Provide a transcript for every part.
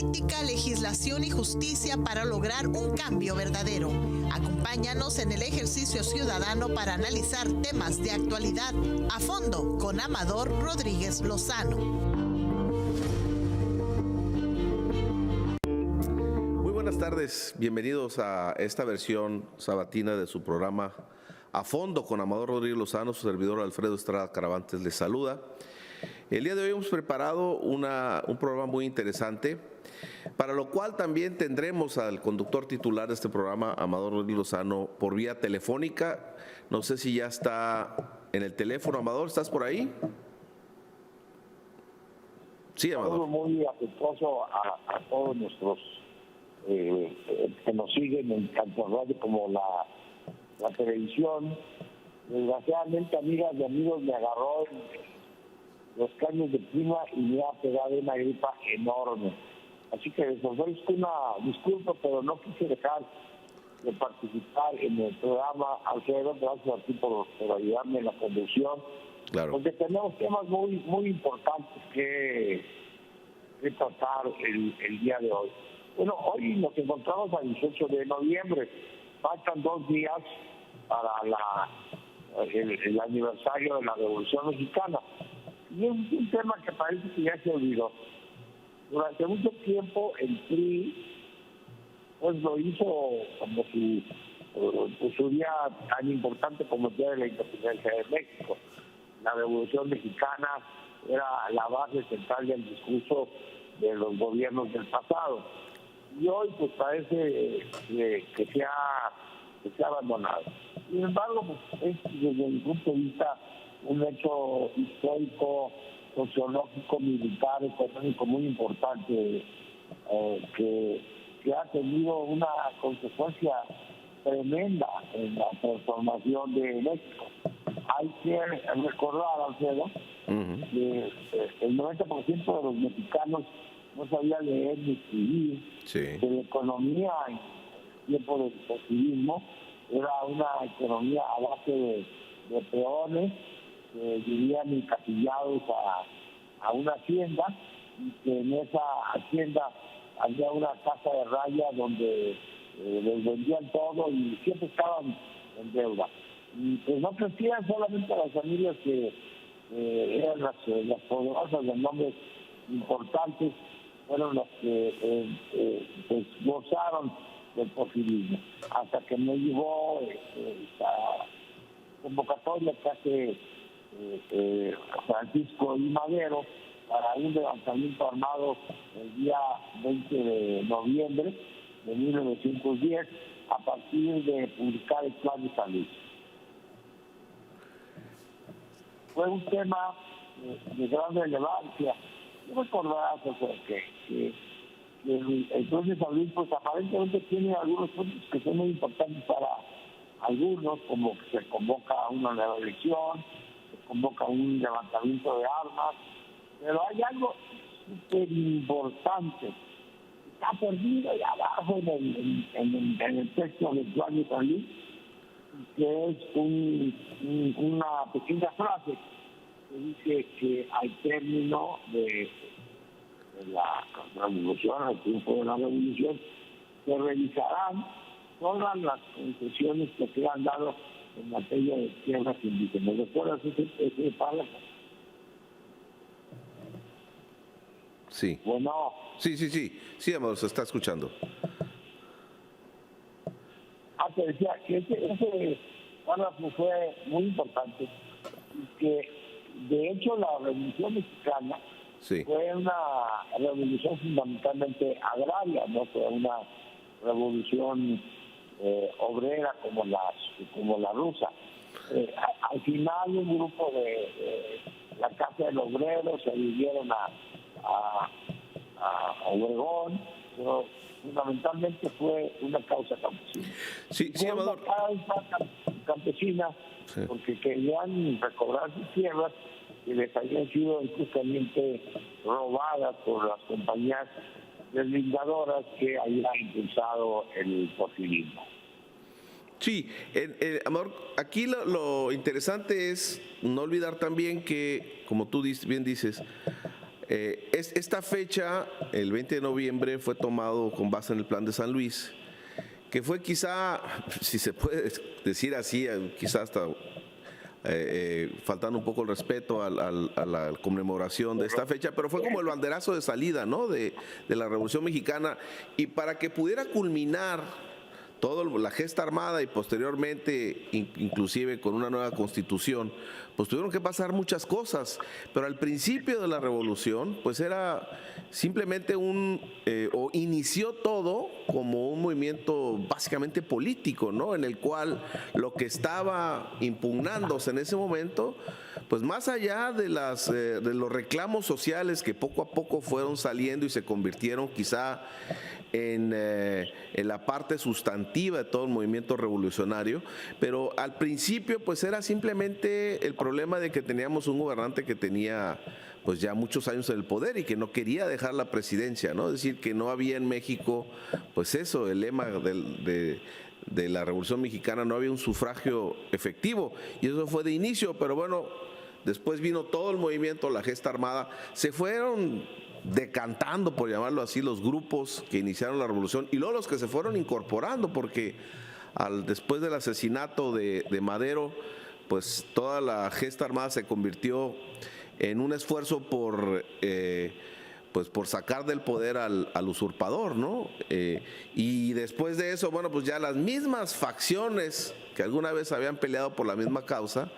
política, legislación y justicia para lograr un cambio verdadero. Acompáñanos en el ejercicio ciudadano para analizar temas de actualidad a fondo con Amador Rodríguez Lozano. Muy buenas tardes, bienvenidos a esta versión sabatina de su programa A Fondo con Amador Rodríguez Lozano. Su servidor Alfredo Estrada Caravantes les saluda. El día de hoy hemos preparado un programa muy interesante, para lo cual también tendremos al conductor titular de este programa, Amador Rodríguez Lozano, por vía telefónica. No sé si ya está en el teléfono. Amador, ¿estás por ahí? Sí, Amador. Muy afectuoso a todos nuestros que nos siguen en tanto radio como la televisión. Desgraciadamente, amigas y amigos, me agarró los cambios de clima y me ha pegado una gripa enorme. Así que les ofrezco una disculpa, pero no quise dejar de participar en el programa. Alfredo, gracias a ti por ayudarme en la conducción. Claro. Porque tenemos temas muy importantes que tratar el día de hoy. Bueno, hoy nos encontramos a 18 de noviembre. Faltan 2 días para el aniversario de la Revolución Mexicana. Y es un tema que parece que ya se olvidó. Durante mucho tiempo el PRI pues lo hizo como su día tan importante como el Día de la Independencia de México. La Revolución Mexicana era la base central del discurso de los gobiernos del pasado. Y hoy pues parece que se ha abandonado. Sin embargo, pues, es desde mi punto de vista un hecho histórico, sociológico, militar, económico muy importante que ha tenido una consecuencia tremenda en la transformación de México. Hay que recordar, Alfredo, que el 90% de los mexicanos no sabía leer ni escribir, Sí. que la economía en tiempo del socialismo era una economía a base de peones que vivían encasillados a una hacienda, y que en esa hacienda había una casa de raya donde les vendían todo y siempre estaban en deuda. Y pues no crecían solamente las familias que eran las poderosas de nombres importantes, fueron las que pues gozaron del porfirismo, hasta que me llegó esta convocatoria que hace Francisco I. Madero para un levantamiento armado el día 20 de noviembre de 1910 a partir de publicar el Plan de San Luis. Fue un tema de gran relevancia. No recordarás que el Plan de San Luis pues aparentemente tiene algunos puntos que son muy importantes para algunos, como que se convoca a una nueva elección, se convoca un levantamiento de armas, pero hay algo súper importante, está perdido ahí abajo en el texto del Plan de San Luis, que es una pequeña frase que dice que al término de la revolución, al triunfo de la revolución, se revisarán todas las concesiones que se han dado en materia de tierras indígenas. ¿Recuerdas ese párrafo? Sí. Bueno. Sí, Amador, se está escuchando. Te decía que ese párrafo fue muy importante y que, de hecho, la Revolución Mexicana fue una revolución fundamentalmente agraria, no fue una revolución obrera como la rusa. Al final, un grupo de la Casa del Obrero se dirigieron a Obregón, pero fundamentalmente fue una causa campesina. Sí, Amador. Una causa campesina, porque querían recobrar sus tierras que les habían sido injustamente robadas por las compañías deslindadoras que habían impulsado el porfirismo. Sí, Amador, aquí lo interesante es no olvidar también que, como tú bien dices, Esta fecha, el 20 de noviembre, fue tomado con base en el Plan de San Luis, que fue quizá, si se puede decir así, quizá hasta faltando un poco el respeto a la conmemoración de esta fecha, pero fue como el banderazo de salida, ¿no?, de la Revolución Mexicana, y para que pudiera culminar toda la gesta armada y posteriormente inclusive con una nueva constitución, pues tuvieron que pasar muchas cosas, pero al principio de la revolución pues era simplemente o inició todo como un movimiento básicamente político, ¿no?, en el cual lo que estaba impugnándose en ese momento, pues más allá de los reclamos sociales que poco a poco fueron saliendo y se convirtieron quizá en la parte sustantiva de todo el movimiento revolucionario, pero al principio pues era simplemente el problema de que teníamos un gobernante que tenía pues ya muchos años en el poder y que no quería dejar la presidencia, ¿no? Es decir, que no había en México, pues eso, el lema de la Revolución Mexicana, no había un sufragio efectivo, y eso fue de inicio, pero bueno, después vino todo el movimiento, la gesta armada, se fueron decantando, por llamarlo así, los grupos que iniciaron la revolución y luego los que se fueron incorporando, porque después del asesinato de Madero, pues toda la gesta armada se convirtió en un esfuerzo por sacar del poder al usurpador, ¿no? Y después de eso, bueno, pues ya las mismas facciones que alguna vez habían peleado por la misma causa,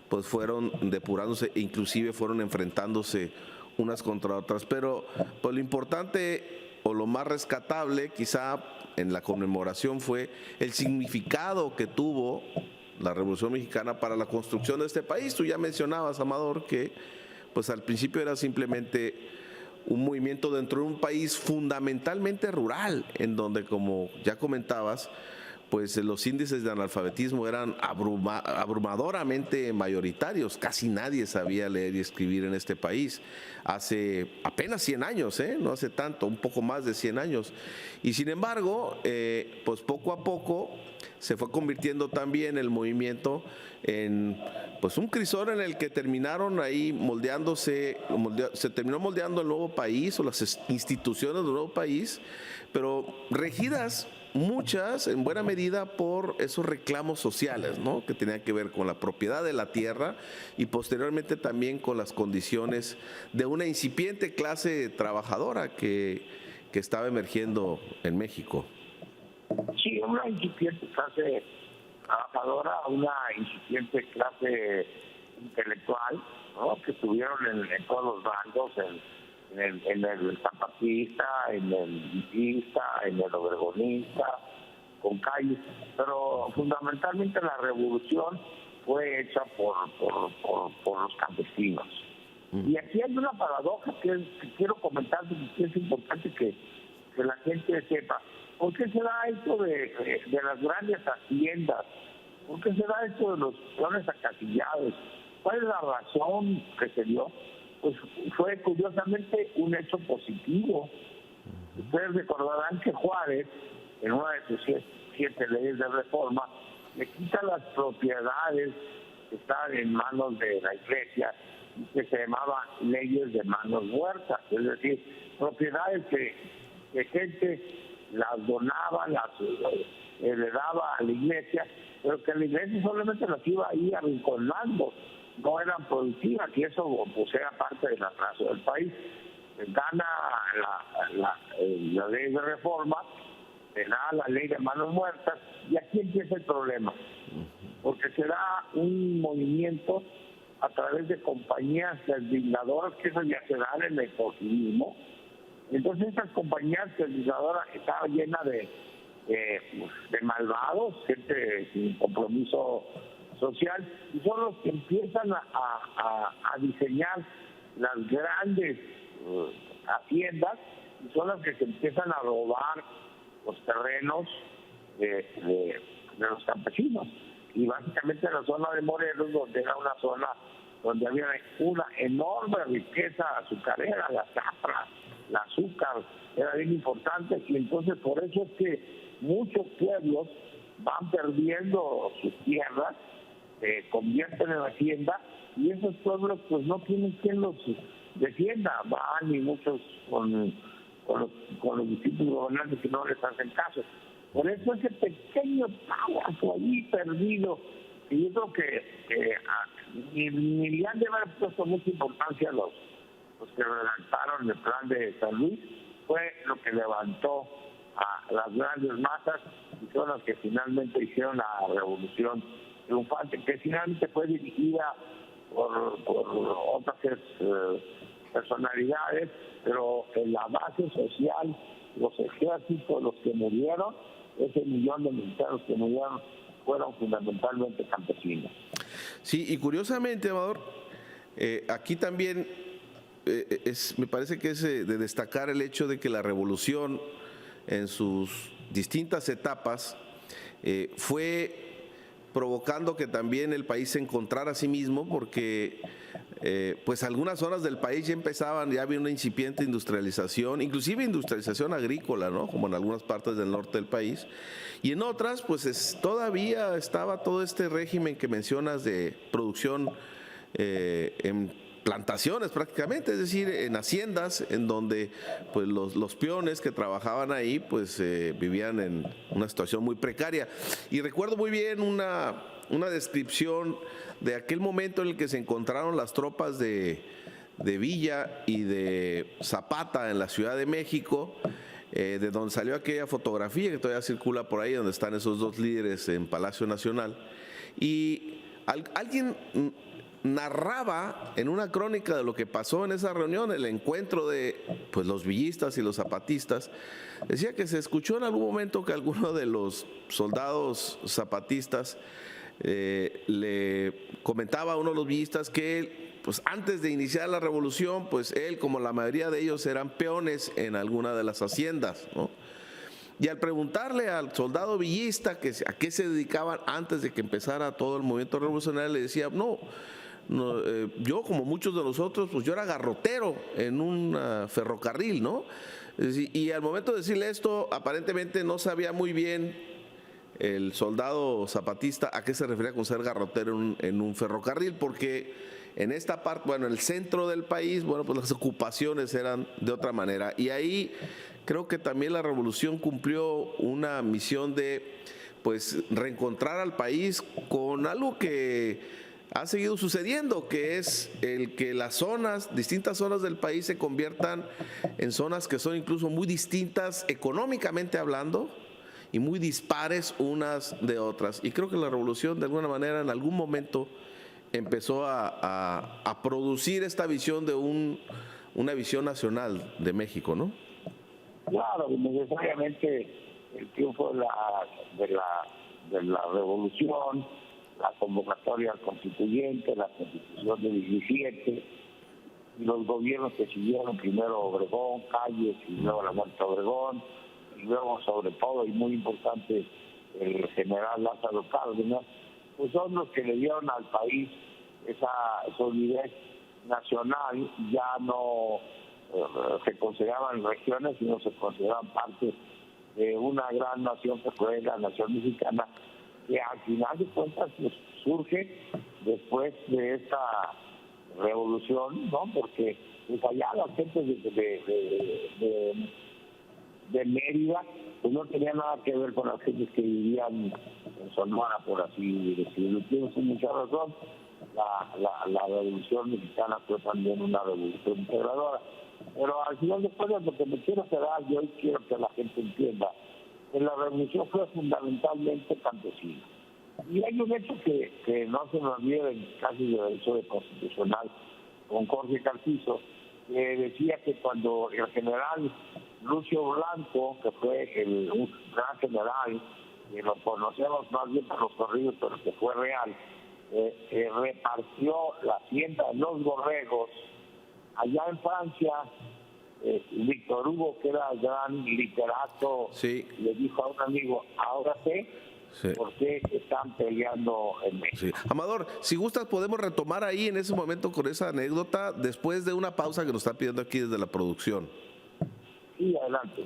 pues fueron depurándose, inclusive fueron enfrentándose unas contra otras, pero pues lo importante o lo más rescatable quizá en la conmemoración fue el significado que tuvo la Revolución Mexicana para la construcción de este país. Tú ya mencionabas, Amador, que pues al principio era simplemente un movimiento dentro de un país fundamentalmente rural, en donde, como ya comentabas, pues los índices de analfabetismo eran abrumadoramente mayoritarios. Casi nadie sabía leer y escribir en este país. Hace apenas 100 años, no hace tanto, un poco más de 100 años. Y sin embargo, pues poco a poco se fue convirtiendo también el movimiento en pues un crisol en el que terminaron ahí se terminó moldeando el nuevo país o las instituciones del nuevo país, pero regidas muchas, en buena medida, por esos reclamos sociales, ¿no?, que tenían que ver con la propiedad de la tierra y posteriormente también con las condiciones de una incipiente clase trabajadora que estaba emergiendo en México. Sí, una incipiente clase trabajadora, una incipiente clase intelectual, ¿no?, que estuvieron en todos los bandos, en el zapatista, en el villista, en el obregonista, con calles, pero fundamentalmente la revolución fue hecha por los campesinos. Y aquí hay una paradoja que quiero comentar, que es importante que la gente sepa. ¿Por qué se da esto de las grandes haciendas? ¿Por qué se da esto de los peones acasillados? ¿Cuál es la razón que se dio? Pues fue curiosamente un hecho positivo. Ustedes recordarán que Juárez, en una de sus 7 leyes de reforma, le quita las propiedades que estaban en manos de la iglesia, que se llamaban leyes de manos muertas, es decir, propiedades que gente las donaba, le daba a la iglesia, pero que la iglesia solamente las iba ahí arrinconando, no eran productivas, y eso pues era parte del atraso del país. Gana la ley de reforma, se da la ley de manos muertas, y aquí empieza el problema, porque se da un movimiento a través de compañías deslindadores, que eso ya se da en el porfirismo. Entonces estas compañías deslindadores estaban llenas de malvados, gente sin compromiso social, y son los que empiezan a diseñar las grandes haciendas, y son las que se empiezan a robar los terrenos de los campesinos. Y básicamente en la zona de Morelos, donde era una zona donde había una enorme riqueza azucarera, la zafra, el azúcar, era bien importante, y entonces por eso es que muchos pueblos van perdiendo sus tierras, se convierten en hacienda, y esos pueblos pues no tienen quien los defienda, van y muchos con los distintos gobernantes que no les hacen caso. Por eso ese pequeño párrafo ahí perdido, y yo creo que ni le han de haber puesto mucha importancia los que redactaron el plan de San Luis, fue lo que levantó a las grandes masas y son las que finalmente hicieron la revolución triunfante, que finalmente fue dirigida por otras personalidades, pero en la base social, los ejércitos, los que murieron, ese millón de mexicanos que murieron, fueron fundamentalmente campesinos. Sí, y curiosamente, Amador, aquí también me parece que es de destacar el hecho de que la revolución en sus distintas etapas fue provocando que también el país se encontrara a sí mismo, porque pues algunas zonas del país ya había una incipiente industrialización, inclusive industrialización agrícola, ¿no? Como en algunas partes del norte del país, y en otras pues todavía estaba todo este régimen que mencionas de producción en plantaciones prácticamente, es decir, en haciendas en donde pues los peones que trabajaban ahí pues vivían en una situación muy precaria. Y recuerdo muy bien una descripción de aquel momento en el que se encontraron las tropas de Villa y de Zapata en la Ciudad de México, de donde salió aquella fotografía que todavía circula por ahí, donde están esos dos líderes en Palacio Nacional. Y alguien narraba en una crónica de lo que pasó en esa reunión, el encuentro de pues los villistas y los zapatistas. Decía que se escuchó en algún momento que alguno de los soldados zapatistas le comentaba a uno de los villistas que pues antes de iniciar la revolución, pues él, como la mayoría de ellos, eran peones en alguna de las haciendas, ¿no? Y al preguntarle al soldado villista a qué se dedicaban antes de que empezara todo el movimiento revolucionario, le decía, no, yo como muchos de nosotros, pues yo era garrotero en un ferrocarril, ¿no? Y al momento de decirle esto, aparentemente no sabía muy bien el soldado zapatista a qué se refería con ser garrotero en un ferrocarril, porque en esta parte, bueno, en el centro del país, bueno, pues las ocupaciones eran de otra manera. Y ahí creo que también la revolución cumplió una misión de, pues, reencontrar al país con algo que ha seguido sucediendo, que es el que las zonas, distintas zonas del país se conviertan en zonas que son incluso muy distintas económicamente hablando y muy dispares unas de otras. Y creo que la revolución de alguna manera en algún momento empezó a producir esta visión de una visión nacional de México, ¿no? Claro, necesariamente el triunfo de la revolución, la convocatoria al constituyente, la constitución de 17, y los gobiernos que siguieron, primero Obregón, Calles, y luego la muerte de Obregón, y luego sobre todo, y muy importante, el general Lázaro Cárdenas, pues son los que le dieron al país esa solidez nacional. Ya no se consideraban regiones, sino se consideraban parte de una gran nación que fue la nación mexicana, que al final de cuentas pues, surge después de esta revolución, ¿no? Porque pues allá las gentes de Mérida pues no tenía nada que ver con las gentes que vivían en Sonora, por así decirlo. Tienes mucha razón, la revolución mexicana fue también una revolución integradora. Pero al final de cuentas lo que me quiero quedar, yo quiero que la gente entienda, que la revolución fue fundamentalmente campesina. Y hay un hecho que no se me olvida en casi de derecho constitucional con Jorge Carpizo, que decía que cuando el general Lucio Blanco, que fue un gran general, que lo conocemos más bien por los corridos, pero que fue real, repartió la hacienda de los Borregos allá en Francia. Víctor Hugo, que era gran literato, sí, le dijo a un amigo, ahora sé por qué están peleando en México. Sí. Amador, si gustas podemos retomar ahí en ese momento con esa anécdota después de una pausa que nos está pidiendo aquí desde la producción. Sí, adelante.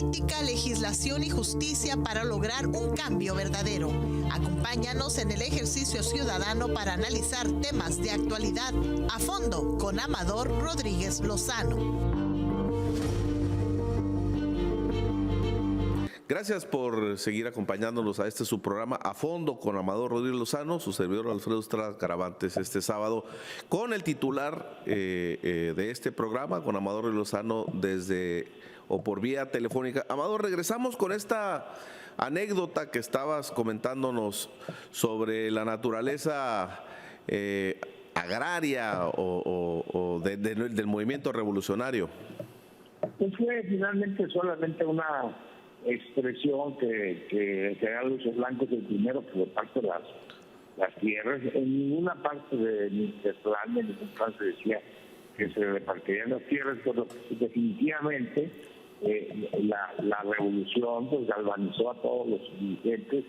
política, legislación y justicia para lograr un cambio verdadero. Acompáñanos en el ejercicio ciudadano para analizar temas de actualidad a fondo con Amador Rodríguez Lozano. Gracias por seguir acompañándonos a este su programa A Fondo con Amador Rodríguez Lozano, su servidor Alfredo Estrada Caravantes, este sábado, con el titular de este programa, con Amador Rodríguez Lozano, desde o por vía telefónica. Amador, regresamos con esta anécdota que estabas comentándonos sobre la naturaleza agraria o del movimiento revolucionario. Pues fue finalmente solamente una expresión que eran los blancos el primero que reparte las tierras. En ninguna parte de mi plan, en ningún plan se decía que se repartirían las tierras, pero definitivamente la revolución pues galvanizó a todos los dirigentes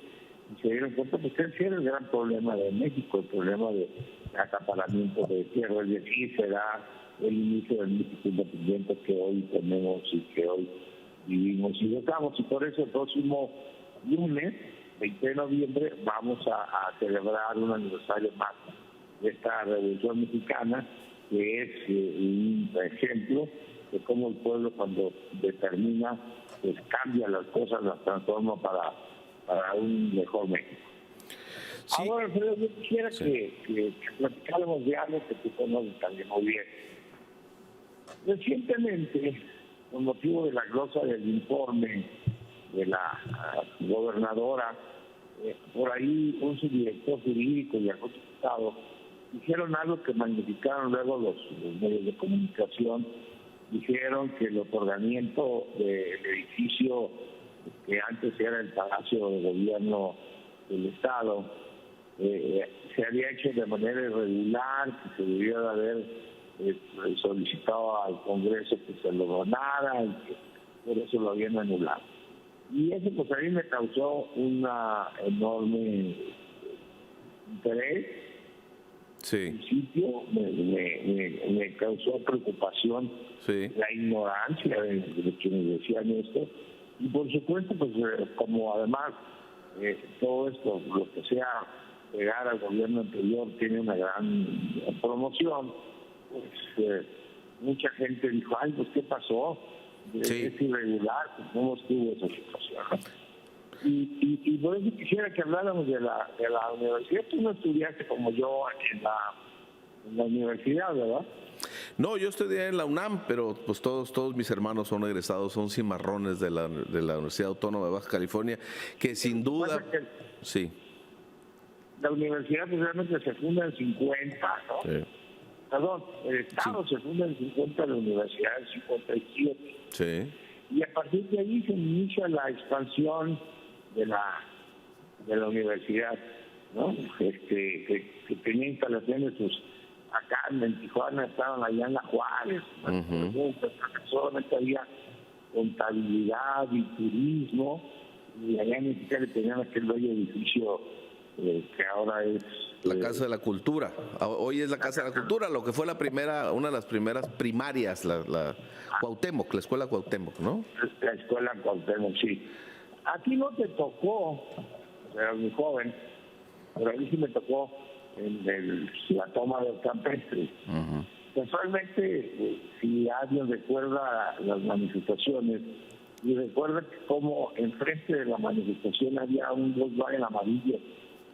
y se dieron cuenta que ese era el gran problema de México, el problema de acaparamiento de tierras, y así será el inicio del México independiente que hoy tenemos y que hoy vivimos y gozamos. Y por eso el próximo lunes, 20 de noviembre, vamos a celebrar un aniversario más de esta Revolución Mexicana, que es un ejemplo de cómo el pueblo, cuando determina, pues cambia las cosas, las transforma para un mejor México. Sí. Ahora, Alfredo, yo quisiera que platicáramos de algo que tú conoces también muy bien. Recientemente, con motivo de la glosa del informe de la gobernadora, por ahí un subdirector jurídico y algún diputado dijeron algo que magnificaron luego los medios de comunicación. Dijeron que el otorgamiento del edificio que antes era el Palacio de Gobierno del Estado se había hecho de manera irregular, que se debía de haber solicitado al Congreso que se lo donara y que por eso lo habían anulado. Y eso pues a mí me causó una enorme interés. Sí. En principio me causó preocupación, sí, la ignorancia de quienes decían esto. Y por supuesto, pues como además todo esto, lo que sea pegar al gobierno anterior, tiene una gran promoción, pues mucha gente dijo, ay, pues ¿qué pasó? Sí. Es irregular, pues no estuvo esa situación, ¿no? Y por eso quisiera que habláramos de la universidad. Tú no estudiaste como yo en la universidad, ¿verdad? No, yo estudié en la UNAM, pero pues todos mis hermanos son egresados, son cimarrones de la Universidad Autónoma de Baja California, que sin duda... Sí. La universidad pues, realmente se funda en 50, ¿no? Sí. Perdón, el Estado se funda en 50, la universidad en 57. Sí. Y a partir de ahí se inicia la expansión de la universidad, ¿no? Que tenía instalaciones pues, acá en Tijuana, estaban allá en La Juárez, solamente había contabilidad y turismo, y allá en Mexicali tenían aquel bello edificio que ahora es la Casa de la Cultura. Hoy es la Casa de la Cultura, lo que fue una de las primeras primarias, la Cuauhtémoc, la Escuela Cuauhtémoc, ¿no? La Escuela Cuauhtémoc, sí. Aquí no te tocó, eras muy joven, pero a mí sí me tocó en la toma del Campestre. Casualmente, si alguien recuerda las manifestaciones, y recuerda que como enfrente de la manifestación había un Volkswagen amarillo,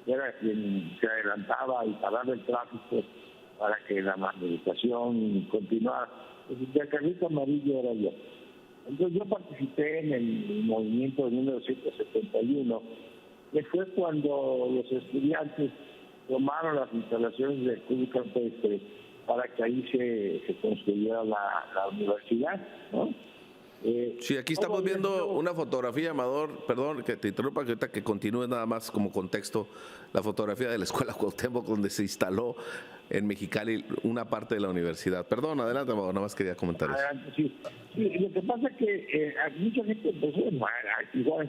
que era quien se adelantaba y paraba el tráfico para que la manifestación continuara. El carrito amarillo era yo. Entonces yo participé en el movimiento de 1971, que fue cuando los estudiantes tomaron las instalaciones del Club Campestre para que ahí se construyera la universidad, ¿no? Sí, aquí estamos viendo una fotografía, Amador, perdón que te interrumpa, que ahorita que continúe nada más como contexto, la fotografía de la Escuela Cuauhtémoc, donde se instaló en Mexicali una parte de la universidad. Perdón, adelante, Amador, nada más quería comentar eso. Adelante, sí. Sí, lo que pasa es que mucha gente empezó, igual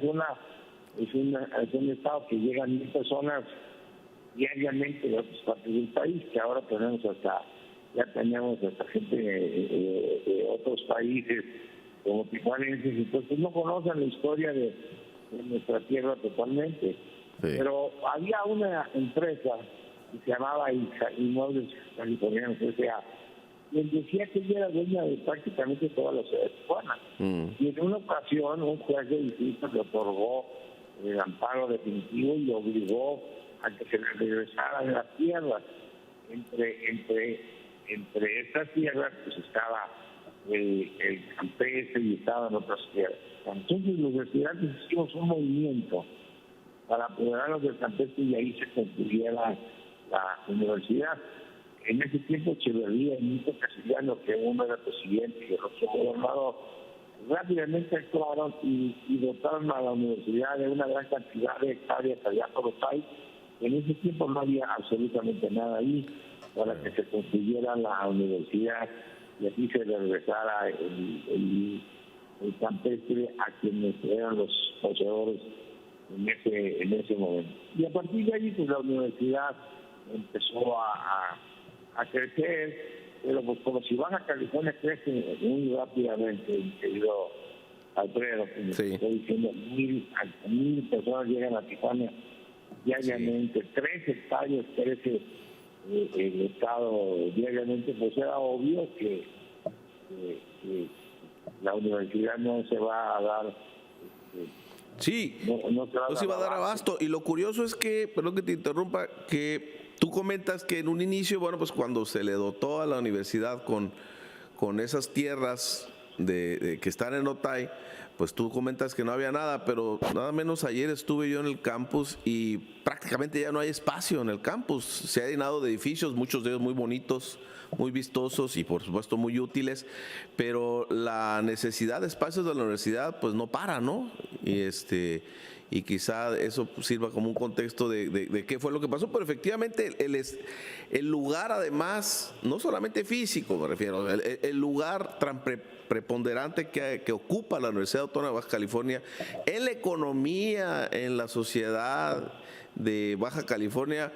es un estado que llegan 1,000 personas diariamente de otras partes del país, que ahora tenemos hasta gente de otros países como tijuanenses, entonces no conocen la historia de nuestra tierra totalmente. Sí. Pero había una empresa que se llamaba Inmuebles Californianos, S.A., y él decía que ella era dueña de prácticamente toda la ciudad de Tijuana. Y en una ocasión un juez de distrito le otorgó el amparo definitivo y lo obligó a que se le regresaran las tierras. Entre estas tierras pues estaba el campestre y estaban otras tierras. Entonces los estudiantes hicimos un movimiento para apoderarnos del campestre y ahí se construyera la universidad. En ese tiempo Echeverría y Nito Castellanos, que uno era presidente y el otro gobernador, rápidamente actuaron y dotaron a la universidad de una gran cantidad de hectáreas allá por los países. En ese tiempo no había absolutamente nada ahí para que se construyera la universidad y así se regresara el campestre a quienes eran los poseedores en ese momento. Y a partir de ahí pues la universidad empezó a crecer, pero pues como si Baja California crece muy rápidamente, mi querido Alfredo, como Sí. estoy diciendo, 1,000 personas llegan a Tijuana diariamente, 3 hectáreas crece el estado diariamente, pues era obvio que la universidad no se va a dar Sí, no se iba a dar abasto. Y lo curioso es que, perdón que te interrumpa, que tú comentas que en un inicio, bueno, pues cuando se le dotó a la universidad con esas tierras que están en Otay, pues tú comentas que no había nada, pero nada menos ayer estuve yo en el campus y prácticamente ya no hay espacio en el campus. Se ha llenado de edificios, muchos de ellos muy bonitos, muy vistosos y por supuesto muy útiles, pero la necesidad de espacios de la universidad pues no para, ¿no? Y quizá eso sirva como un contexto de qué fue lo que pasó, pero efectivamente el lugar además, no solamente físico me refiero, el lugar tan preponderante que ocupa la Universidad Autónoma de Baja California en la economía, en la sociedad de Baja California,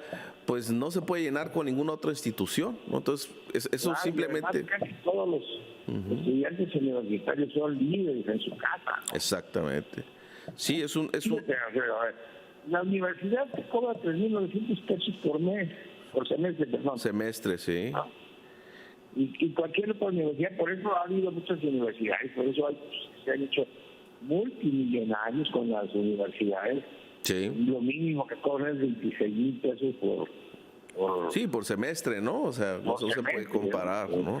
pues no se puede llenar con ninguna otra institución, ¿no? Entonces, eso Claro, simplemente... además, casi todos los estudiantes universitarios son líderes en su casa, ¿no? Exactamente. Sí, es un... Fíjate, Alfredo, a ver, la universidad te cobra 3,900 pesos por semestre, perdón. Semestre, sí. ¿No? Y cualquier otra universidad, por eso ha habido muchas universidades, por eso se han hecho multimillonarios con las universidades. Sí. Lo mínimo que cobran es 26,000 pesos por Sí, por semestre, ¿no? O sea, no se puede comparar, ¿no?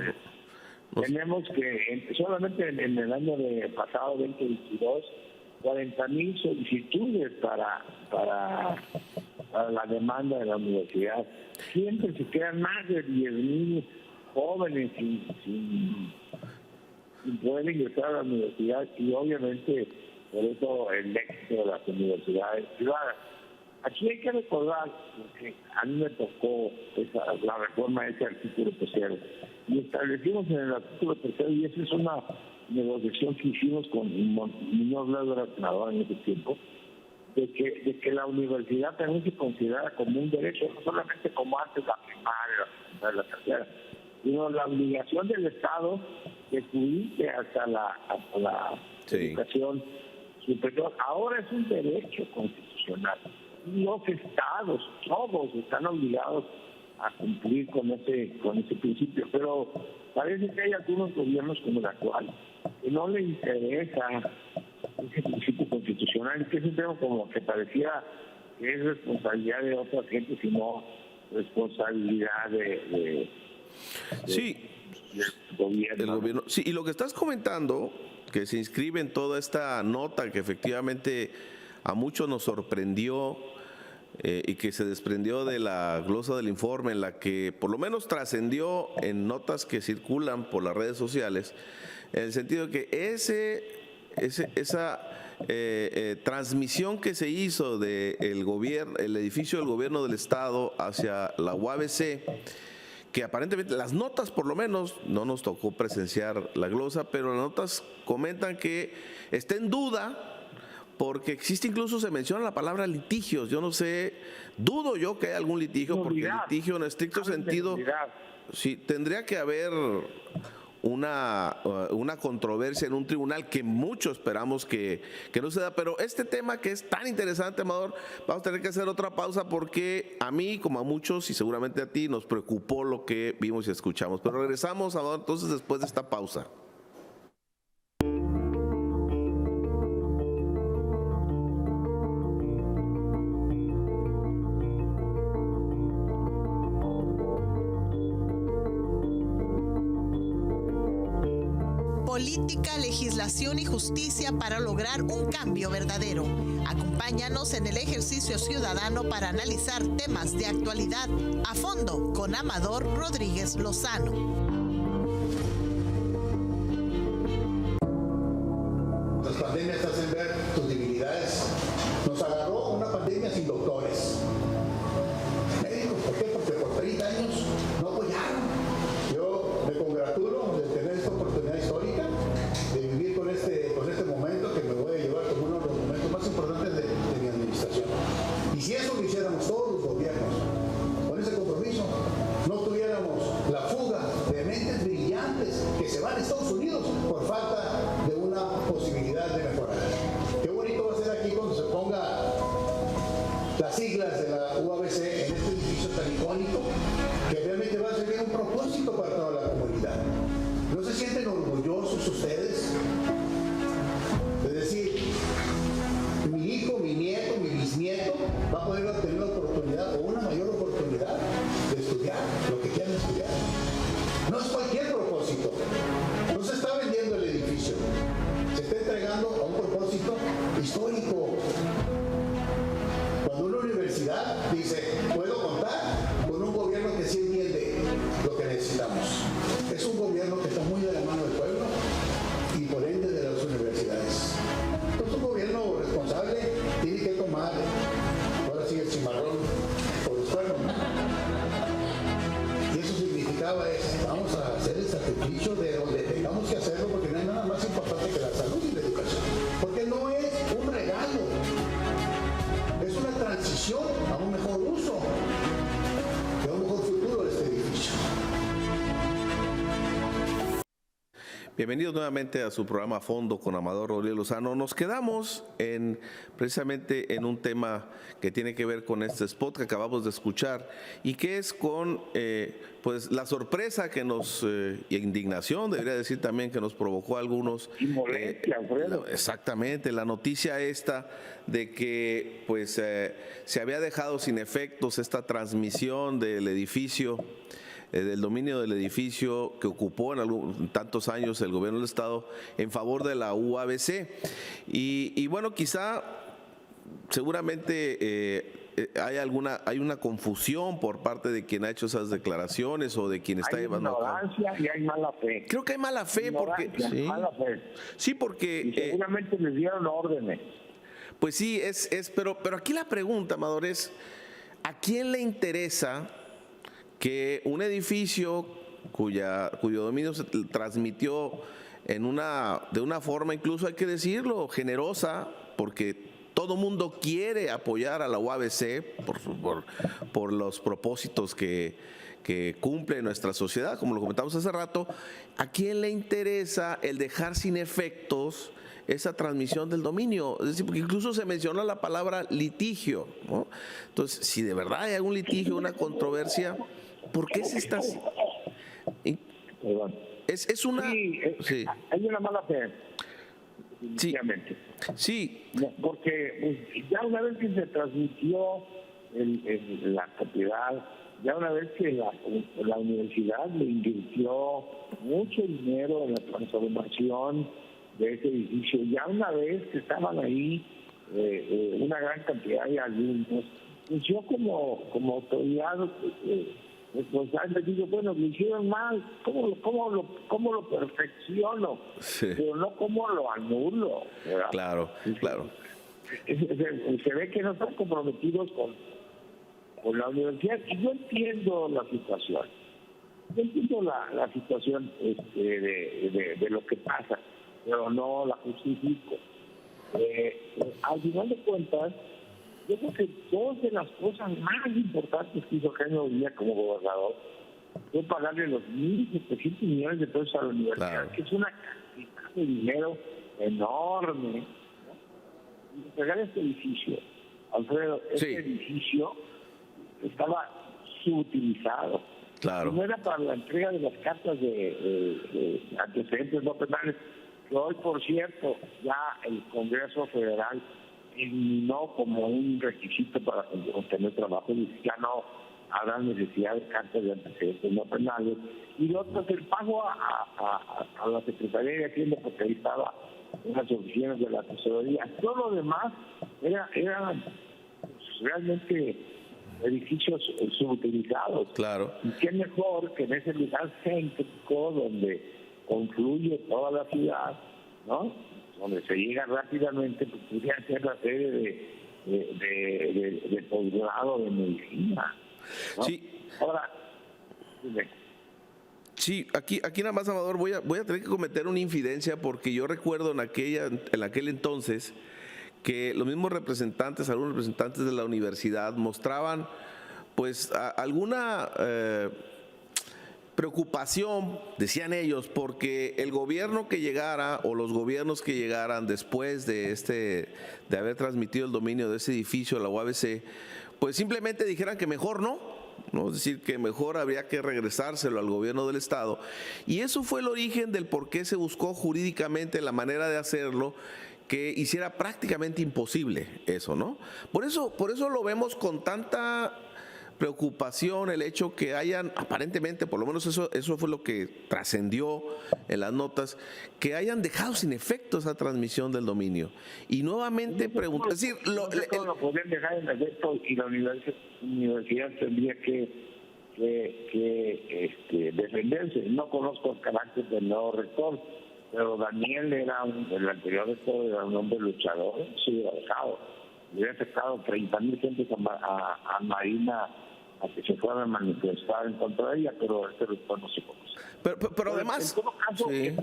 Tenemos que, solamente en el año pasado, 2022, 40,000 solicitudes para la demanda de la universidad. Siempre se quedan más de 10,000 jóvenes sin poder ingresar a la universidad y obviamente por eso el éxito de las universidades privadas. Aquí hay que recordar que a mí me tocó la reforma de ese artículo tercero y establecimos en el artículo tercero, y esa es una negociación que hicimos con Muñoz Ledo, era senador en ese tiempo, de que la universidad también se considera como un derecho, no solamente como antes la primaria, la tercera, sino la obligación del Estado de cubrirse hasta la educación superior. Ahora es un derecho constitucional. Los estados, todos están obligados a cumplir con ese principio, pero parece que hay algunos gobiernos como el actual que no le interesa ese principio constitucional, que es un tema como que parecía que es responsabilidad de otra gente, sino responsabilidad del gobierno. Sí, y lo que estás comentando, que se inscribe en toda esta nota que efectivamente a muchos nos sorprendió y que se desprendió de la glosa del informe, en la que por lo menos trascendió en notas que circulan por las redes sociales, en el sentido de que esa transmisión que se hizo del gobierno, el edificio del gobierno del estado hacia la UABC, que aparentemente las notas, por lo menos, no nos tocó presenciar la glosa, pero las notas comentan que está en duda, porque existe, incluso se menciona la palabra litigios. Yo no sé, dudo yo que haya algún litigio, porque el litigio en estricto sentido, sí, tendría que haber una controversia en un tribunal que mucho esperamos que no se da. Pero este tema que es tan interesante, Amador, vamos a tener que hacer otra pausa porque a mí, como a muchos y seguramente a ti, nos preocupó lo que vimos y escuchamos. Pero regresamos, Amador, entonces después de esta pausa. Política, legislación y justicia para lograr un cambio verdadero. Acompáñanos en el ejercicio ciudadano para analizar temas de actualidad a fondo con Amador Rodríguez Lozano. Las pandemias hacen ver tus debilidades. Nos agarró una pandemia sin doctores. Médicos, ¿por qué? Porque por 30 años no apoyaron. Yo me congratulo de tener esta oportunidad histórica de vivir con este momento que me voy a llevar como uno de los momentos más importantes de mi administración. Y si eso lo hiciéramos todos los gobiernos, con ese compromiso, no tuviéramos la fuga de mentes brillantes que se van a Estados Unidos por falta de una posibilidad de mejorar. Qué bonito va a ser aquí cuando se ponga las siglas de la UABC en este edificio tan icónico, que realmente va a servir un propósito para toda la comunidad. ¿No se sienten orgullosos ustedes de decir, mi hijo, mi nieto, mi bisnieto va a poder tener una oportunidad o una mayor oportunidad de estudiar lo que quieran estudiar? No es cualquier propósito. No se está vendiendo el edificio. Se está entregando a un propósito histórico. Cuando una universidad dice, puedo contar con un gobierno que sí entiende lo que necesitamos. Es un gobierno que está muy de la mano del pueblo y por ende de las universidades. Entonces un gobierno responsable tiene que tomar, ahora sí el cimarrón por los cuernos, ¿no? Y eso significaba vamos a hacer el sacrificio de donde tengamos que hacerlo, porque no hay nada más importante que la salud y la educación. Porque no es un regalo, es una transición a un mejor uso, a un mejor futuro de este edificio. Bienvenidos nuevamente a su programa A Fondo con Amador Rodríguez Lozano. Nos quedamos precisamente en un tema que tiene que ver con este spot que acabamos de escuchar y que es con pues la sorpresa que y indignación, debería decir también, que nos provocó a algunos. Y molestia, Alfredo. Exactamente, la noticia esta de que pues se había dejado sin efectos esta transmisión del edificio, del dominio del edificio que ocupó en tantos años el gobierno del estado en favor de la UABC. Y bueno, seguramente hay una confusión por parte de quien ha hecho esas declaraciones o de quien está llevando a cabo. Hay ignorancia y hay mala fe. Creo que hay mala fe porque mala fe. Sí, porque y seguramente les dieron órdenes. Pues sí, pero aquí la pregunta, Amador, es ¿a quién le interesa que un edificio cuyo dominio se transmitió de una forma, incluso hay que decirlo, generosa, porque todo mundo quiere apoyar a la UABC por los propósitos que cumple nuestra sociedad, como lo comentamos hace rato? ¿A quién le interesa el dejar sin efectos esa transmisión del dominio? Es decir, porque incluso se menciona la palabra litigio, ¿no? Entonces, si de verdad hay algún litigio, una controversia, ¿por qué se está así? Es una... Sí, hay una mala fe. Definitivamente. Sí. Porque ya una vez que se transmitió la propiedad, ya una vez que la universidad le invirtió mucho dinero en la transformación de ese edificio, ya una vez que estaban ahí una gran cantidad de alumnos, pues yo como autoridad responsable digo, bueno, lo hicieron mal, ¿cómo lo perfecciono? Sí. Pero no cómo lo anulo, ¿verdad? Claro. Se ve que no están comprometidos con la universidad, y yo entiendo la situación. Yo entiendo la situación de lo que pasa, pero no la justifico. Al final de cuentas, yo creo que dos de las cosas más importantes que hizo Jaime Bonilla como gobernador fue pagarle los 1.700 millones de pesos a la universidad, Claro. que es una cantidad de dinero enorme, ¿no? Y entregar este edificio, Alfredo, este Sí. edificio estaba subutilizado. Claro. No era para la entrega de las cartas de antecedentes no penales, que hoy, por cierto, ya el Congreso Federal eliminó como un requisito para obtener trabajo, y ya no habrá necesidad de cartas de antecedentes no penales. Y lo otro es el pago a la Secretaría de Hacienda, porque ahí estaba en las oficinas de la tesorería. Todo lo demás eran realmente edificios subutilizados. Claro. Y qué mejor que en ese lugar céntrico donde confluye toda la ciudad, ¿no? Donde se llega rápidamente, pues podría ser la sede de posgrado de medicina, ¿no? Sí. Ahora, dime. Sí, aquí nada más, Amador, voy a tener que cometer una infidencia, porque yo recuerdo en aquel entonces que los mismos algunos representantes de la universidad mostraban pues alguna preocupación, decían ellos, porque el gobierno que llegara o los gobiernos que llegaran después de haber transmitido el dominio de ese edificio, la UABC, pues simplemente dijeran que mejor no, es decir, que mejor habría que regresárselo al gobierno del estado. Y eso fue el origen del por qué se buscó jurídicamente la manera de hacerlo que hiciera prácticamente imposible eso, ¿no? Por eso lo vemos con tanta preocupación, el hecho que hayan, aparentemente, por lo menos eso fue lo que trascendió en las notas, que hayan dejado sin efecto esa transmisión del dominio. Y nuevamente pregunto, es decir, lo podrían dejar en efecto, y la universidad tendría que defenderse. No conozco el carácter del nuevo rector, pero Daniel el anterior rector era un hombre luchador, se hubiera dejado. Le hubiera aceptado 30,000 gentes a Marina a que se fueran a manifestar en contra de ella, pero este rector no se conoce. Pero además, en todo caso, sí.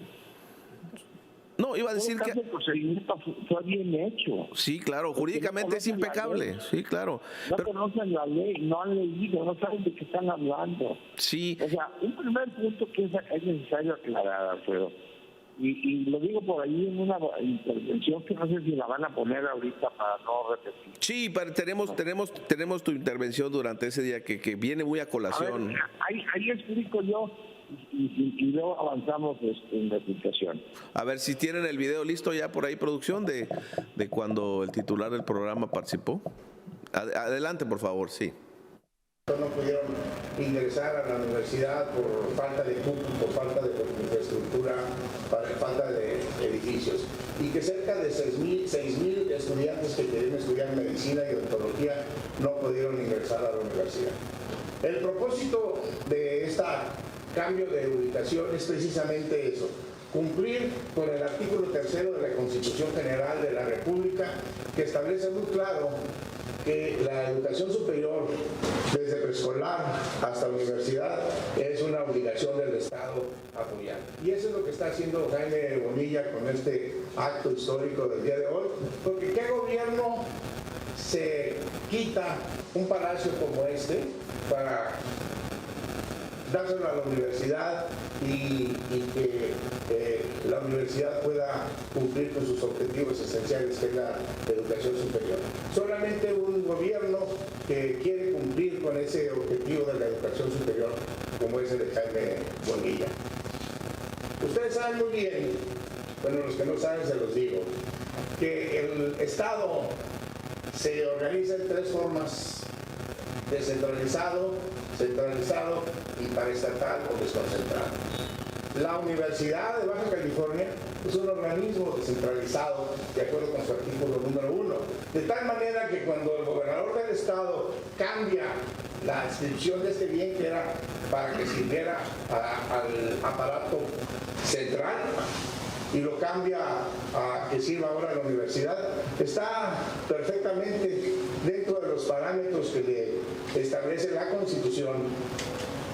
No, iba a decir que el procedimiento fue bien hecho. sí, claro, jurídicamente es impecable, sí, claro. No conocen la ley, no han leído, no saben de qué están hablando. Sí. O sea, un primer punto que es necesario aclarar, Alfredo, y lo digo por ahí en una intervención que no sé si la van a poner ahorita para no repetir. Sí, pero tenemos tu intervención durante ese día que viene muy a colación. A ver, ahí explico yo y luego avanzamos en la explicación. A ver si tienen el video listo ya por ahí, producción, de cuando el titular del programa participó. Adelante, por favor, sí. No pudieron ingresar a la universidad por falta de cupo, por falta de infraestructura, por falta de edificios. Y que cerca de 6,000 estudiantes que querían estudiar medicina y odontología no pudieron ingresar a la universidad. El propósito de este cambio de ubicación es precisamente eso: cumplir con el artículo 3º de la Constitución General de la República, que establece muy claro que la educación superior, desde preescolar hasta la universidad, es una obligación del Estado apoyar. Y eso es lo que está haciendo Jaime Bonilla con este acto histórico del día de hoy, porque ¿qué gobierno se quita un palacio como este para dárselo a la universidad y que la universidad pueda cumplir con sus objetivos esenciales, que es la educación superior? Solamente un gobierno que quiere cumplir con ese objetivo de la educación superior, como es el de Jaime Bonilla. Ustedes saben muy bien, bueno, los que no saben se los digo, que el Estado se organiza en 3 formas: descentralizado, centralizado y paraestatal o desconcentrado. La Universidad de Baja California es un organismo descentralizado de acuerdo con su artículo número 1, de tal manera que cuando el gobernador del estado cambia la adscripción de este bien, que era para que sirviera al aparato central, y lo cambia a que sirva ahora a la universidad, está perfectamente dentro de los parámetros que le establece la Constitución,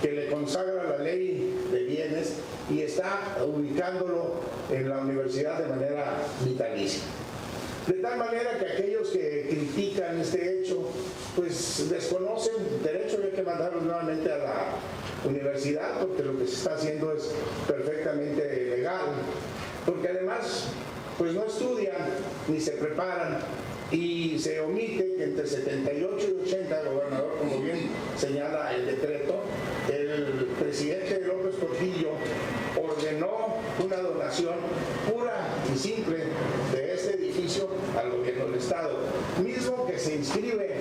que le consagra la ley de bienes, y está ubicándolo en la universidad de manera vitalicia. De tal manera que aquellos que critican este hecho, pues desconocen derecho, ya que mandarlos nuevamente a la universidad, porque lo que se está haciendo es perfectamente legal, porque además pues no estudian ni se preparan, y se omite que entre 78 y 80, gobernador, como bien señala el decreto, el presidente López Portillo ordenó una donación pura y simple de este edificio al gobierno del Estado, mismo que se inscribe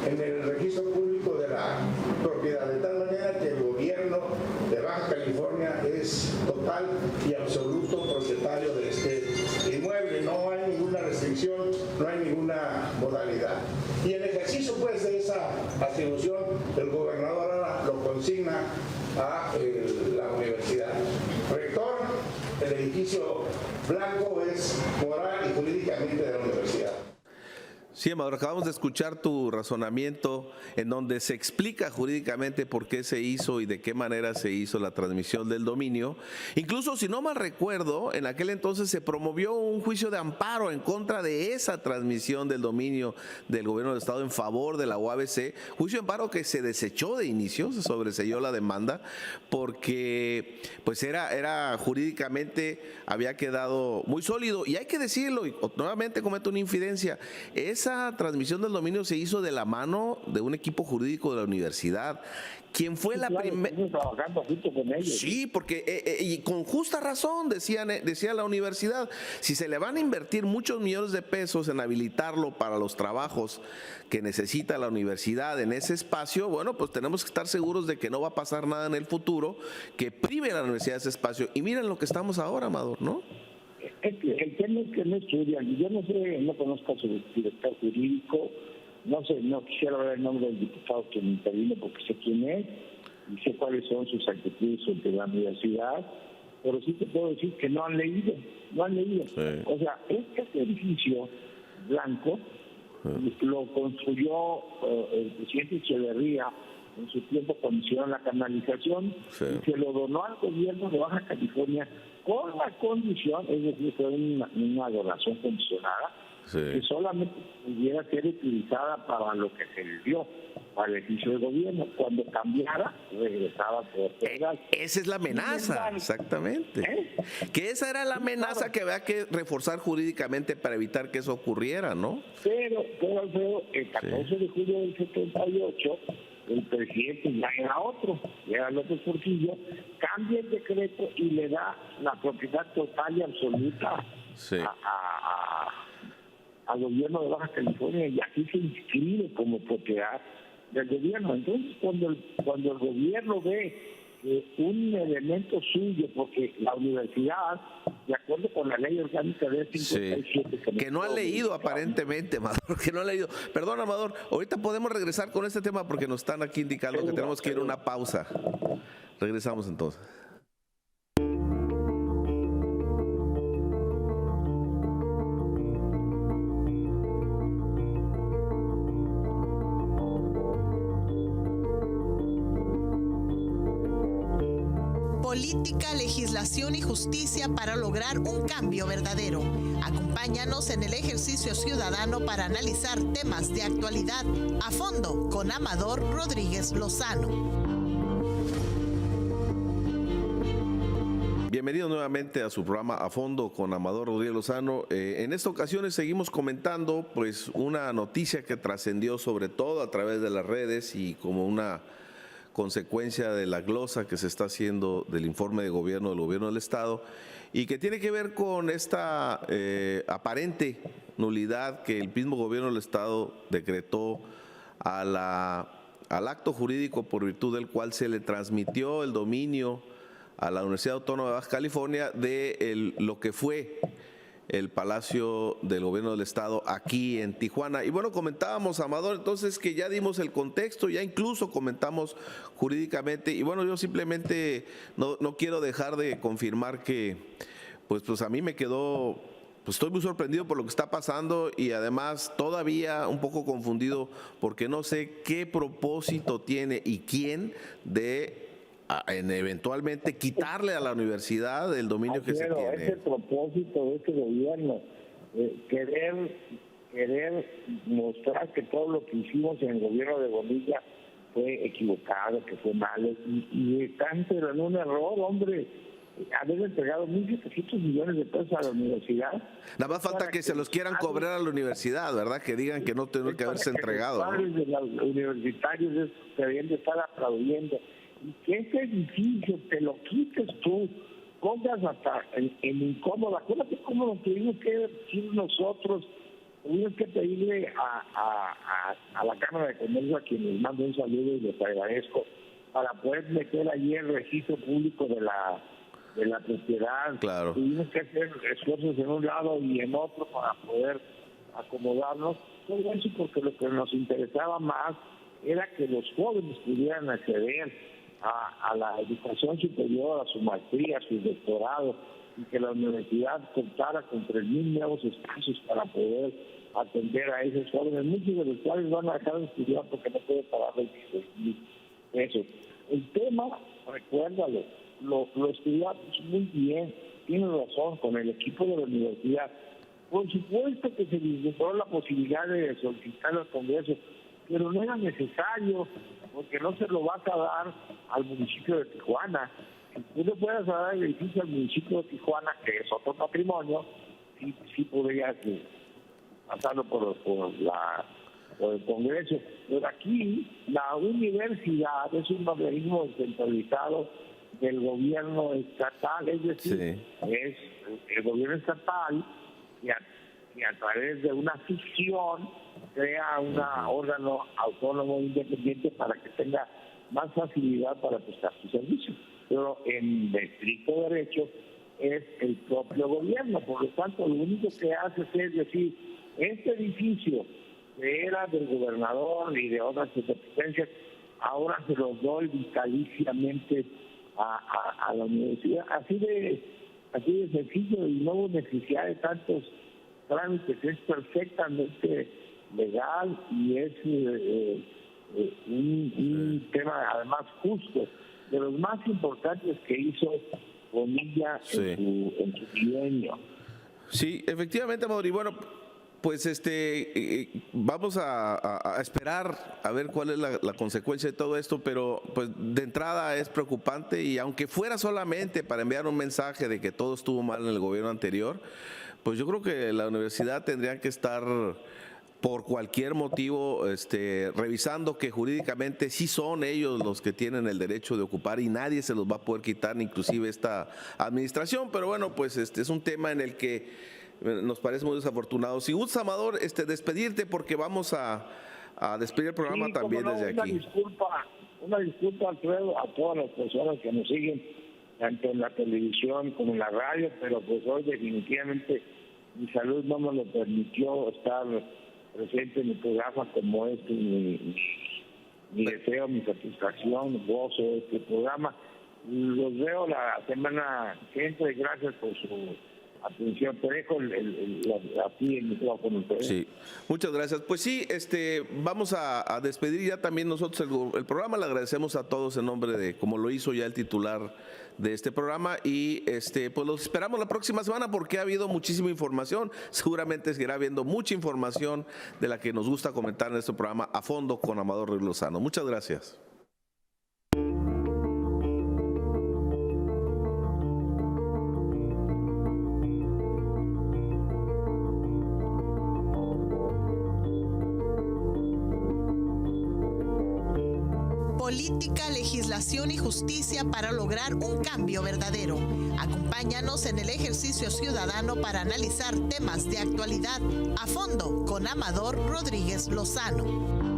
en el registro público de la propiedad, de tal manera que el gobierno de Baja California es total y absoluto propietario de este inmueble. No hay ninguna restricción, no hay ninguna modalidad. Y en ejercicio pues de esa atribución, el gobernador ahora lo consigna a la universidad. Rector, el edificio blanco es moral y jurídicamente de la universidad. Sí, Amador, acabamos de escuchar tu razonamiento en donde se explica jurídicamente por qué se hizo y de qué manera se hizo la transmisión del dominio. Incluso, si no mal recuerdo, en aquel entonces se promovió un juicio de amparo en contra de esa transmisión del dominio del gobierno del Estado en favor de la UABC, juicio de amparo que se desechó de inicio, se sobreseyó la demanda, porque pues era jurídicamente, había quedado muy sólido. Y hay que decirlo, y nuevamente cometo una infidencia, esa transmisión del dominio se hizo de la mano de un equipo jurídico de la universidad. ¿Quién fue la primera? Trabajando junto con ellos. Sí, porque y con justa razón decía la universidad, si se le van a invertir muchos millones de pesos en habilitarlo para los trabajos que necesita la universidad en ese espacio, bueno, pues tenemos que estar seguros de que no va a pasar nada en el futuro que prive a la universidad de ese espacio. Y miren lo que estamos ahora, Amador, ¿no? El tema es que no estudian. Yo no sé, no conozco a su director jurídico, no sé, no quisiera ver el nombre del diputado que me intervino porque sé quién es y sé cuáles son sus actitudes ante la universidad, pero sí te puedo decir que no han leído. Sí. O sea, este edificio blanco lo construyó el presidente Echeverría en su tiempo cuando hicieron la canalización, y se lo donó al gobierno de Baja California con la condición, es decir, fue una donación condicionada, que solamente pudiera ser utilizada para lo que se le dio, para el edificio del gobierno. Cuando cambiara, regresaba por pegas. Esa es la amenaza, exactamente. Que esa era la amenaza que había que reforzar jurídicamente para evitar que eso ocurriera, ¿no? Pero Alfredo, el 14 de julio del 78, el presidente ya era otro, ya era López Portillo, cambia el decreto y le da la propiedad total y absoluta al gobierno de Baja California, y aquí se inscribe como propiedad del gobierno. Entonces, cuando el gobierno ve un elemento suyo, porque la universidad, de acuerdo con la ley orgánica del 57... Que no ha leído aparentemente, Amador, que no ha leído. Perdón, Amador, ahorita podemos regresar con este tema porque nos están aquí indicando que tenemos que ir a una pausa. Regresamos entonces. Política, legislación y justicia para lograr un cambio verdadero. Acompáñanos en el ejercicio ciudadano para analizar temas de actualidad a fondo con Amador Rodríguez Lozano. Bienvenido nuevamente a su programa A Fondo con Amador Rodríguez Lozano. En esta ocasión seguimos comentando pues una noticia que trascendió sobre todo a través de las redes y como una consecuencia de la glosa que se está haciendo del informe de gobierno del gobierno del Estado y que tiene que ver con esta aparente nulidad que el mismo gobierno del Estado decretó al acto jurídico por virtud del cual se le transmitió el dominio a la Universidad Autónoma de Baja California de lo que fue el Palacio del Gobierno del Estado aquí en Tijuana. Y bueno, comentábamos, Amador, entonces que ya dimos el contexto, ya incluso comentamos jurídicamente, y bueno, yo simplemente no quiero dejar de confirmar que pues a mí me quedó, pues estoy muy sorprendido por lo que está pasando y además todavía un poco confundido porque no sé qué propósito tiene y quién de eventualmente quitarle a la universidad el dominio que se tiene. Ese propósito de este gobierno, querer mostrar que todo lo que hicimos en el gobierno de Bonilla fue equivocado, que fue malo, y están en un error, hombre, haber entregado 1.700 millones de pesos a la universidad. Nada más falta que se los quieran cobrar a la universidad, ¿verdad? Que digan que no tienen que haberse entregado. Los padres de los universitarios deberían de estar aplaudiendo. Y que ese edificio te lo quites tú, pongas hasta en incómodo. Acuérdate cómo lo tuvimos que decir nosotros. Tuvimos que pedirle a la Cámara de Comercio, a quien les mando un saludo y les agradezco, para poder meter allí el registro público de la propiedad. Claro. Tuvimos que hacer esfuerzos en un lado y en otro para poder acomodarnos. Todo eso porque lo que nos interesaba más era que los jóvenes pudieran acceder a la educación superior, a su maestría, a su doctorado, y que la universidad contara con 3,000 nuevos espacios para poder atender a esos jóvenes, muchos de los cuales van a dejar de estudiar porque no pueden pagar 26,000 pesos. El tema, recuérdalo, lo estudiamos muy bien, tiene razón, con el equipo de la universidad. Por supuesto que se vislumbró la posibilidad de solicitar al Congreso, pero no era necesario, porque no se lo vas a dar al municipio de Tijuana. Si tú le puedes dar el edificio al municipio de Tijuana, que es otro patrimonio, sí podrías pasarlo por el Congreso. Pero aquí la universidad es un organismo descentralizado del gobierno estatal, es decir, es el gobierno estatal y a través de una ficción crea un órgano autónomo independiente para que tenga más facilidad para prestar su servicio. Pero en estricto derecho es el propio gobierno. Por lo tanto, lo único que hace es decir, este edificio que era del gobernador y de otras dependencias, ahora se los doy vitaliciamente a la universidad. Así de sencillo, y no hubo necesidad de tantos trámites. Es perfectamente legal y es un tema además justo, de los más importantes que hizo Bonilla en su bienio. Sí, efectivamente, Amador. Y bueno, pues vamos a esperar a ver cuál es la consecuencia de todo esto, pero pues de entrada es preocupante, y aunque fuera solamente para enviar un mensaje de que todo estuvo mal en el gobierno anterior, pues yo creo que la universidad tendría que estar por cualquier motivo revisando que jurídicamente sí son ellos los que tienen el derecho de ocupar y nadie se los va a poder quitar, inclusive esta administración. Pero bueno, pues es un tema en el que nos parece muy desafortunado. Si gustas, Amador, despedirte, porque vamos a despedir el programa también desde aquí. Una disculpa, Alfredo, a todas las personas que nos siguen, tanto en la televisión como en la radio, pero pues hoy definitivamente mi salud no me lo permitió estar presente en el programa como mi deseo, mi satisfacción, gozo de este programa. Los veo la semana que entra y gracias por su atención. Te dejo aquí el micrófono. Sí, muchas gracias. Pues sí, vamos a despedir ya también nosotros el programa. Le agradecemos a todos en nombre de, como lo hizo ya el titular de este programa, y pues los esperamos la próxima semana porque ha habido muchísima información. Seguramente seguirá habiendo mucha información de la que nos gusta comentar en este programa A Fondo con Amador Rodríguez Lozano. Muchas gracias. Política, legislación y justicia para lograr un cambio verdadero. Acompáñanos en el ejercicio ciudadano para analizar temas de actualidad a fondo con Amador Rodríguez Lozano.